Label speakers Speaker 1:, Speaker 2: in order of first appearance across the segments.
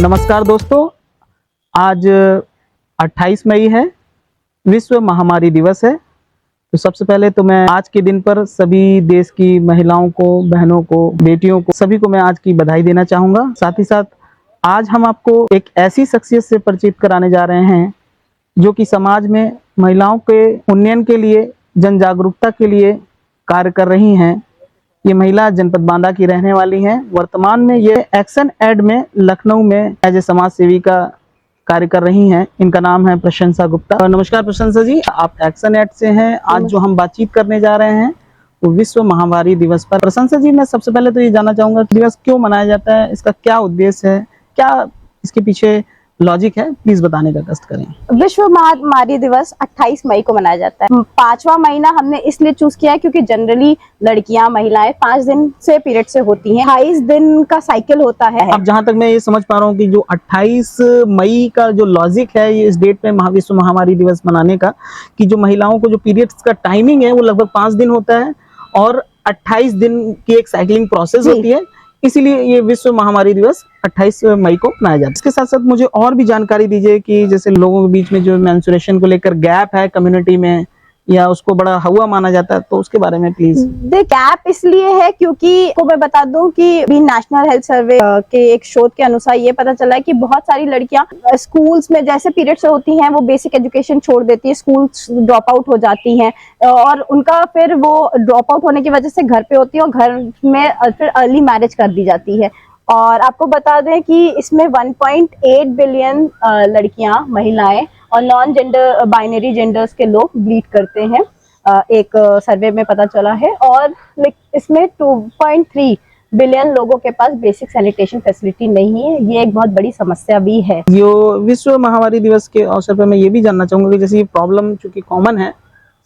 Speaker 1: नमस्कार दोस्तों, आज 28 मई है, विश्व महामारी दिवस है। तो सबसे पहले तो मैं आज के दिन पर सभी देश की महिलाओं को, बहनों को, बेटियों को, सभी को मैं आज की बधाई देना चाहूँगा। साथ ही साथ आज हम आपको एक ऐसी शख्सियत से परिचित कराने जा रहे हैं जो कि समाज में महिलाओं के उन्नयन के लिए, जन जागरूकता के लिए कार्य कर रही हैं। ये महिला जनपद बांदा की रहने वाली हैं। वर्तमान में ये एक्शन एड में लखनऊ में एज ए समाज सेवी का कार्य कर रही हैं। इनका नाम है प्रशंसा गुप्ता। नमस्कार प्रशंसा जी, आप एक्शन एड से हैं। आज जो हम बातचीत करने जा रहे हैं वो विश्व महामारी दिवस पर। प्रशंसा जी, मैं सबसे पहले तो ये जानना चाहूंगा कि दिवस क्यों मनाया जाता है, इसका क्या उद्देश्य है, क्या इसके पीछे लॉजिक है, प्लीज बताने का कष्ट करें।
Speaker 2: विश्व महामारी दिवस 28 मई को मनाया जाता है। 5वां महीना हमने इसलिए चूज किया है क्योंकि जनरली लड़कियां, महिलाएं 5 दिन से पीरियड से होती हैं। 28 दिन का साइकिल होता है।
Speaker 1: अब जहां तक मैं ये समझ पा रहा हूँ कि जो 28 मई का जो लॉजिक है ये इस डेट पे विश्व महामारी दिवस मनाने का, कि जो महिलाओं को जो पीरियड्स का टाइमिंग है वो लगभग 5 दिन होता है और 28 दिन की एक साइकिलिंग प्रोसेस होती है, इसीलिए ये विश्व महामारी दिवस 28 मई को मनाया जाता है। इसके साथ साथ मुझे और भी जानकारी दीजिए कि जैसे लोगों के बीच में जो मेंस्ट्रुएशन को लेकर गैप है कम्युनिटी में, या उसको बड़ा हवा माना जाता है, तो उसके बारे में प्लीज।
Speaker 2: गैप इसलिए है क्योंकि को मैं बता दूं कि नेशनल हेल्थ सर्वे के एक शोध के अनुसार ये पता चला है कि बहुत सारी लड़कियां स्कूल्स में जैसे पीरियड से होती हैं वो बेसिक एजुकेशन छोड़ देती है, स्कूल ड्रॉप आउट हो जाती हैं और उनका फिर वो ड्रॉप आउट होने की वजह से घर पे होती है और घर में फिर अर्ली मैरिज कर दी जाती है। और आपको बता दें कि इसमें 1.8 बिलियन लड़कियां, महिलाएं और नॉन जेंडर बाइनरी जेंडर्स के लोग ब्लीड करते हैं, एक सर्वे में पता चला है। और इसमें 2.3 बिलियन लोगों के पास बेसिक सैनिटेशन फैसिलिटी नहीं है। ये एक बहुत बड़ी समस्या भी है।
Speaker 1: जो विश्व महामारी दिवस के अवसर पर मैं ये भी जानना चाहूंगा कि जैसे ये प्रॉब्लम चूंकि कॉमन है,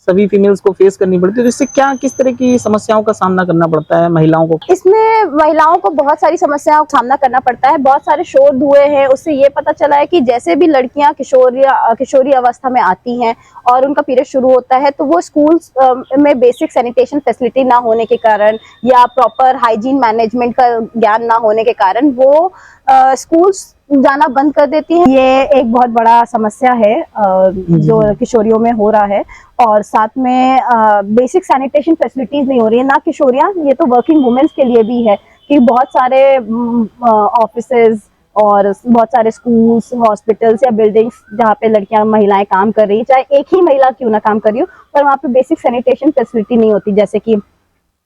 Speaker 1: सभी फीमेल्स को फेस करनी पड़ती है, तो इससे क्या, किस तरह की समस्याओं का सामना करना पड़ता है महिलाओं को?
Speaker 2: इसमें महिलाओं को बहुत सारी समस्याओं का सामना करना पड़ता है। बहुत सारे शोध हुए हैं, उससे ये पता चला है कि जैसे भी लड़कियां किशोरी अवस्था में आती हैं और उनका पीरियड शुरू होता है तो वो स्कूल्स में बेसिक सैनिटेशन फैसिलिटी ना होने के कारण या प्रॉपर हाइजीन मैनेजमेंट का ज्ञान ना होने के कारण वो स्कूल्स जाना बंद कर देती हैं। ये एक बहुत बड़ा समस्या है जो किशोरियों में हो रहा है। और साथ में बेसिक सैनिटेशन फैसिलिटीज नहीं हो रही है। ना किशोरियां, ये तो वर्किंग वुमेन्स के लिए भी है कि बहुत सारे ऑफिसेज और बहुत सारे स्कूल्स, हॉस्पिटल्स या बिल्डिंग्स जहाँ पे लड़कियां, महिलाएं काम कर रही है, चाहे एक ही महिला क्यों ना काम कर रही हो, पर वहाँ पे बेसिक सैनिटेशन फैसिलिटी नहीं होती, जैसे कि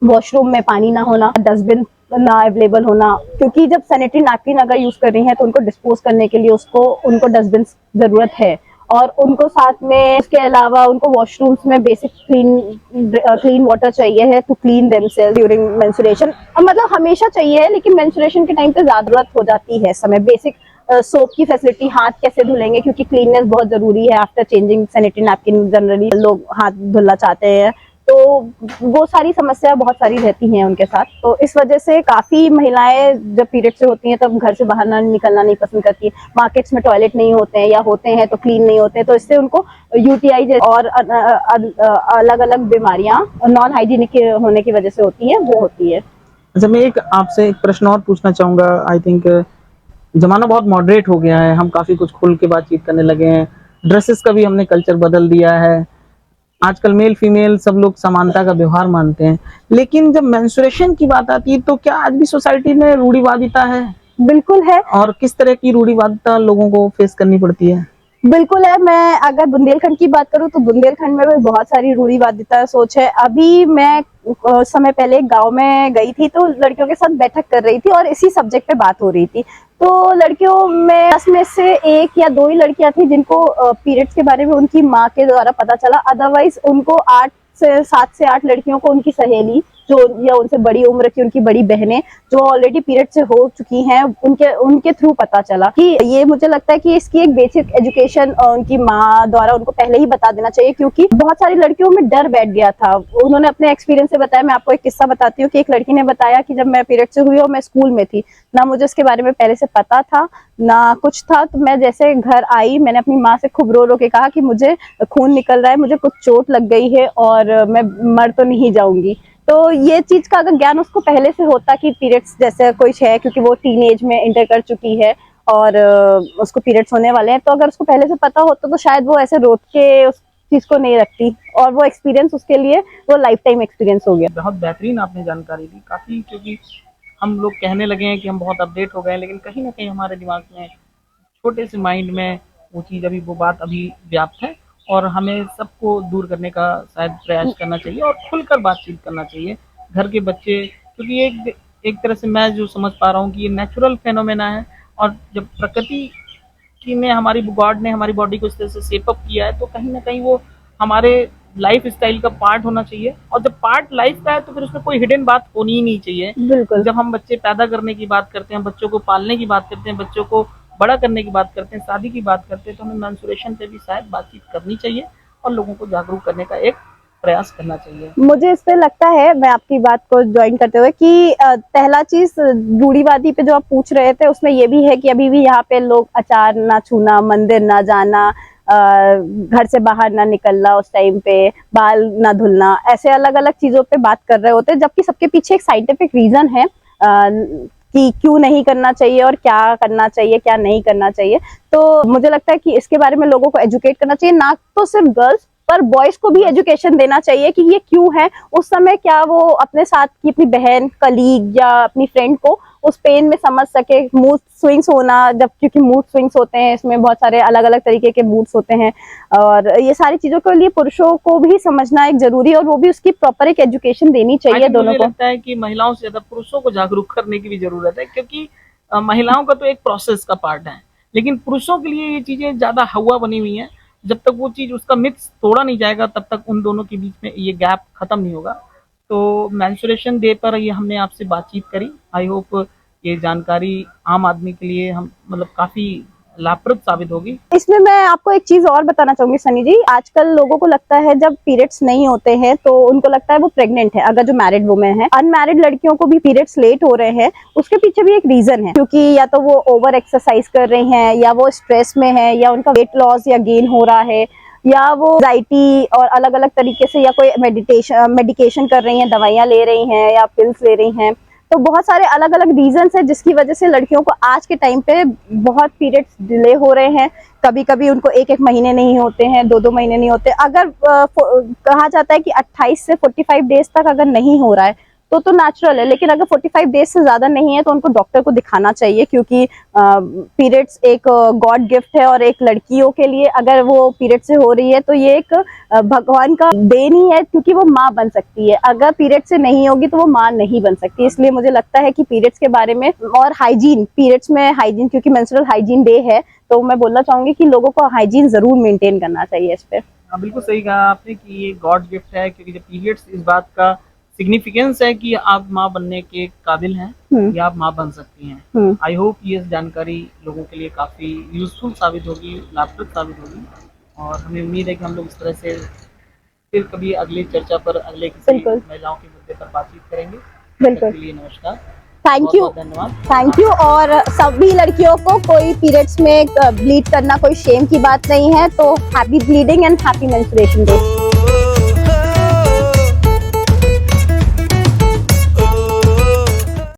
Speaker 2: वॉशरूम में पानी ना होना, डस्टबिन ना अवेलेबल होना। क्योंकि जब सैनिटरी नैपकिन अगर यूज कर रही हैं तो उनको डिस्पोज करने के लिए उनको डस्टबिन जरूरत है। और उनको साथ में उसके अलावा उनको वॉशरूम्स में बेसिक क्लीन वाटर चाहिए है to clean themselves during menstruation. मतलब हमेशा चाहिए है, लेकिन मेंस्ट्रुएशन के टाइम पे ज्यादा जरूरत हो जाती है। समय बेसिक सोप की फैसिलिटी, हाथ कैसे धुलेंगे क्योंकि क्लीननेस बहुत जरूरी है। After changing sanitary napkin generally लोग हाथ धुलना चाहते हैं, तो वो सारी समस्या बहुत सारी रहती हैं उनके साथ। तो इस वजह से काफी महिलाएं जब पीरियड से होती हैं तब घर से बाहर निकलना नहीं पसंद करती। मार्केट्स में टॉयलेट नहीं होते हैं या होते हैं तो क्लीन नहीं होते हैं, तो इससे उनको यूटीआई और अलग अलग बीमारियां नॉन हाइजीनिक होने की वजह से होती है, वो होती है।
Speaker 1: अच्छा, मैं आपसे एक प्रश्न और पूछना चाहूंगा। आई थिंक जमाना बहुत मॉडरेट हो गया है, हम काफी कुछ खुल के बातचीत करने लगे हैं, ड्रेसेस का भी हमने कल्चर बदल दिया है। आजकल मेल फीमेल सब लोग समानता का व्यवहार मानते हैं, लेकिन जब मेंस्ट्रुएशन की बात आती है तो क्या आज भी सोसाइटी में रूढ़िवादिता है?
Speaker 2: बिल्कुल है।
Speaker 1: और किस तरह की रूढ़िवादिता लोगों को फेस करनी पड़ती है?
Speaker 2: बिल्कुल है। मैं अगर बुंदेलखंड की बात करूं तो बुंदेलखंड में भी बहुत सारी रूढ़िवादिता सोच है। अभी मैं समय पहले गांव में गई थी तो लड़कियों के साथ बैठक कर रही थी और इसी सब्जेक्ट पे बात हो रही थी। तो लड़कियों में 10 में से 1 या 2 ही लड़कियां थी जिनको पीरियड्स के बारे में उनकी माँ के द्वारा पता चला। अदरवाइज उनको 7 से 8 लड़कियों को उनकी सहेली जो या उनसे बड़ी उम्र की उनकी बड़ी बहनें जो ऑलरेडी पीरियड से हो चुकी हैं उनके थ्रू पता चला। कि ये मुझे लगता है कि इसकी एक बेसिक एजुकेशन उनकी माँ द्वारा उनको पहले ही बता देना चाहिए, क्योंकि बहुत सारी लड़कियों में डर बैठ गया था। उन्होंने अपने एक्सपीरियंस से बताया। मैं आपको एक किस्सा बताती हूँ कि एक लड़की ने बताया कि जब मैं पीरियड से हुई और मैं स्कूल में थी, ना मुझे इसके बारे में पहले से पता था ना कुछ था, तो मैं जैसे घर आई मैंने अपनी माँ से खूब रो रो के कहा कि मुझे खून निकल रहा है, मुझे कुछ चोट लग गई है और मैं मर तो नहीं जाऊंगी। तो ये चीज का अगर ज्ञान उसको पहले से होता कि पीरियड्स जैसे कोई है, क्योंकि वो टीनेज में इंटर कर चुकी है और उसको पीरियड्स होने वाले हैं, तो अगर उसको पहले से पता होता तो शायद वो ऐसे रोक के उस चीज को नहीं रखती, और वो एक्सपीरियंस उसके लिए वो लाइफ टाइम एक्सपीरियंस हो गया।
Speaker 1: बहुत बेहतरीन आपने जानकारी दी काफ़ी, क्योंकि हम लोग कहने लगे हैं कि हम बहुत अपडेट हो गए हैं, लेकिन कहीं ना कहीं हमारे दिमाग में, छोटे से माइंड में वो चीज़ अभी, वो बात अभी व्याप्त है, और हमें सबको दूर करने का शायद प्रयास करना चाहिए और खुलकर बातचीत करना चाहिए। घर के बच्चे, क्योंकि एक तरह से मैं जो समझ पा रहा हूँ कि ये नेचुरल फेनोमेना है, और जब प्रकृति की ने हमारी गॉड ने हमारी बॉडी को इस तरह से शेप अप किया है, तो कहीं ना कहीं वो हमारे लाइफ स्टाइल का पार्ट होना चाहिए, और जब पार्ट लाइफ का है तो फिर उसमें कोई हिडन बात होनी ही नहीं चाहिए।
Speaker 2: बिल्कुल।
Speaker 1: जब हम बच्चे पैदा करने की बात करते हैं, बच्चों को पालने की बात करते हैं, बच्चों को बड़ा करने की बात करते हैं, शादी की बात करते हैं, तो हमें मेंस्ट्रुएशन पे भी शायद बातचीत करनी चाहिए और लोगों को जागरूक करने का एक प्रयास करना चाहिए।
Speaker 2: मुझे इस पे लगता है, मैं आपकी बात को ज्वाइन करते हुए, कि पहला चीज रूढ़िवादी पे जो आप पूछ रहे थे उसमें ये भी है कि अभी भी यहाँ पे लोग अचार ना छूना, मंदिर ना जाना, घर से बाहर ना निकलना, उस टाइम पे बाल ना धुलना, ऐसे अलग अलग चीजों पे बात कर रहे होते हैं, जबकि सबके पीछे एक साइंटिफिक रीजन है कि क्यों नहीं करना चाहिए और क्या करना चाहिए, क्या नहीं करना चाहिए। तो मुझे लगता है कि इसके बारे में लोगों को एजुकेट करना चाहिए, ना तो सिर्फ गर्ल्स पर बॉयज को भी एजुकेशन देना चाहिए कि ये क्यों है। उस समय क्या वो अपने साथ की अपनी बहन, कलीग या अपनी फ्रेंड को उस पेन में समझ सके। मूड स्विंग्स होना, जब क्योंकि मूड स्विंग्स होते हैं, इसमें बहुत सारे अलग अलग तरीके के मूड्स होते हैं, और ये सारी चीजों के लिए पुरुषों को भी समझना एक जरूरी है, और वो भी उसकी प्रॉपर एक एजुकेशन देनी चाहिए दोनों को।
Speaker 1: लगता है कि महिलाओं से ज्यादा पुरुषों को जागरूक करने की भी जरूरत है, क्योंकि महिलाओं का तो एक प्रोसेस का पार्ट है, लेकिन पुरुषों के लिए ये चीजें ज्यादा हवा बनी हुई हैं। जब तक वो चीज, उसका मिथ तोड़ा नहीं जाएगा, तब तक उन दोनों के बीच में ये गैप खत्म नहीं होगा। तो मेंस्ट्रुएशन डे पर ये हमने आपसे बातचीत करी। आई होप ये जानकारी आम आदमी के लिए हम मतलब काफी लाभप्रद साबित होगी।
Speaker 2: इसमें मैं आपको एक चीज और बताना चाहूंगी सनी जी, आजकल लोगों को लगता है जब पीरियड्स नहीं होते हैं तो उनको लगता है वो प्रेग्नेंट है, अगर जो मैरिड वुमेन है। अनमैरिड लड़कियों को भी पीरियड्स लेट हो रहे हैं, उसके पीछे भी एक रीजन है, क्योंकि या तो वो ओवर एक्सरसाइज कर रही हैं, या वो स्ट्रेस में है, या उनका वेट लॉस या गेन हो रहा है, या वो एंजाइटी और अलग अलग तरीके से, या कोई मेडिकेशन कर रही हैं, दवाइयाँ ले रही हैं या पिल्स ले रही हैं। तो बहुत सारे अलग अलग रीजंस है जिसकी वजह से लड़कियों को आज के टाइम पे बहुत पीरियड्स डिले हो रहे हैं। कभी कभी उनको एक महीने नहीं होते हैं, 2 महीने नहीं होते। अगर कहा जाता है कि 28 से 45 डेज तक अगर नहीं हो रहा है तो नेचुरल है, लेकिन अगर 45 डेज से ज्यादा नहीं है तो उनको डॉक्टर को दिखाना चाहिए, क्योंकि पीरियड्स एक गॉड गिफ्ट है, और एक लड़कियों के लिए अगर वो पीरियड से हो रही है तो ये एक भगवान का देन ही है, क्योंकि वो माँ बन सकती है। अगर पीरियड से नहीं होगी तो वो माँ नहीं बन सकती। इसलिए मुझे लगता है कि पीरियड्स के बारे में, और हाइजीन, पीरियड्स में हाइजीन, क्योंकि मेंस्ट्रुअल हाइजीन डे है, तो मैं बोलना चाहूंगी कि लोगों को हाइजीन जरूर मेंटेन करना चाहिए इस पे।
Speaker 1: हाँ, बिल्कुल सही कहा आपने कि ये गॉड गिफ्ट है, क्योंकि जब पीरियड्स, इस बात का सिग्निफिकेंस है कि आप माँ बनने के काबिल हैं या आप माँ बन सकती हैं। आई होप ये जानकारी लोगों के लिए काफ़ी यूजफुल साबित होगी, लाभप्रद साबित होगी, और हमें उम्मीद है कि हम लोग इस तरह से फिर कभी अगली चर्चा पर, अगले किसी महिलाओं के मुद्दे पर बातचीत करेंगे।
Speaker 2: बिल्कुल।
Speaker 1: के लिए नमस्कार,
Speaker 2: थैंक यू,
Speaker 1: धन्यवाद।
Speaker 2: Thank you. और सभी लड़कियों को, कोई पीरियड्स में ब्लीड करना कोई शेम की बात नहीं है, तो happy bleeding and happy menstruation day.